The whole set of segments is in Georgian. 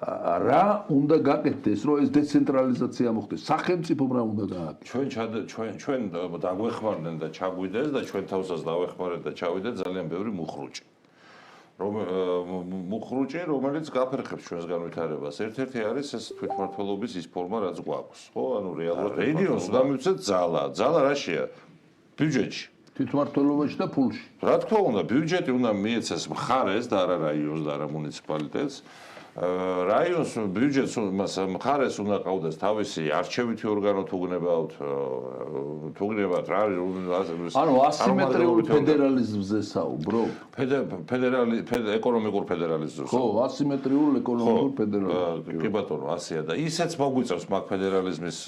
რა უნდა გაკეთდეს, რომ ეს დეცენტრალიზაცია მოხდეს? სახელმწიფომ რა უნდა გააკეთოს? ჩვენ დაგვეხმარდნენ და ჩაგვიდეს და ჩვენ თავსაც დავეხმარეთ და ჩავიდეთ ძალიან ბევრი მუხრუჭი. რომელიც გაფერხებს ჩვენს განვითარებას. ერთ-ერთი არის ეს თვითმმართველობის ის ფორმა, რაც გვაქვს. ხო, ანუ რეალურად რეგიონს უნდა მივცეთ ძალა. ძალა რაშია? ბიუჯეტში. თვითმმართველობაში და ფულში. რა თქმა უნდა, ბიუჯეტი უნდა მიეცეს მხარეს და არა რაიონს და არა მუნიციპალიტეტს. რაიონს ბიუჯეტს მხარეს უნდა ყავდეს თავისი არჩევითი ორგანო თუ გნებავთ რა არის ანუ ასიმეტრიული ფედერალიზმზე საუბრო? ეკონომიკურ ფედერალიზმზე. ხო, ასიმეტრიულ ეკონომიკურ ფედერალიზმზე. კი ბატონო, ასეა და ისეც მოგვიწევს მაგ ფედერალიზმის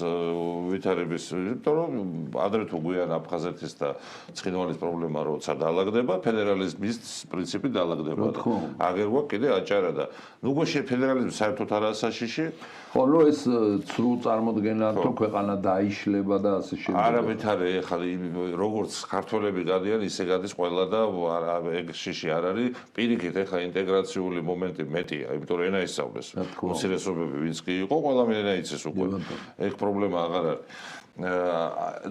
ვითარების, იმიტომ რომ ადრე თუ გვიან აფხაზეთის და ცხინვალის პრობლემა როცა დაალაგდება, ფედერალიზმის პრინციპი დაალაგდება. აგერ გვაქვს კიდე აჭარა და ნუ ფედერალიზმი საერთოდ არაა საშიში. ხო, ნუ ეს ცრუ წარმოდგენა თუ ქვეყანა დაიშლება და ასე შემდეგ. არავითარი ეხლა როგორც ქართველები გადიან, ისე გადის ყველა და ეგ შიში არ არის. პირიქით ეხლა ინტეგრაციული მომენტი მეტია, იმიტომ რომ ენა ისწავლეს. უმცირესობები ვინც კი იყო, ყველამ ენა იცის უკვე. ეგ პრობლემა აღარ არის.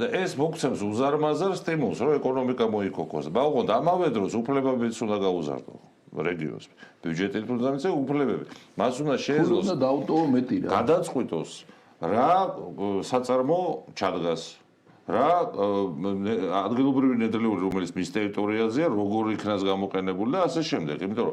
და ეს მოგცემს უზარმაზარ სტიმულს, რომ ეკონომიკა მოიქოქოს. მაგრამ ამავე დროს უფლებებიც უნდა გაუზარდო. რეგიონს ბიუჯეტით უნდა მიცე უფლებები მას უნდა შეეძლოს უნდა დაუტოვო მეტი რა გადაწყვიტოს რა საწარმო ჩადგას რა ადგილობრივი ნედლეული რომელიც მის ტერიტორიაზეა როგორ იქნას გამოყენებული და ასე შემდეგ იმიტომ რომ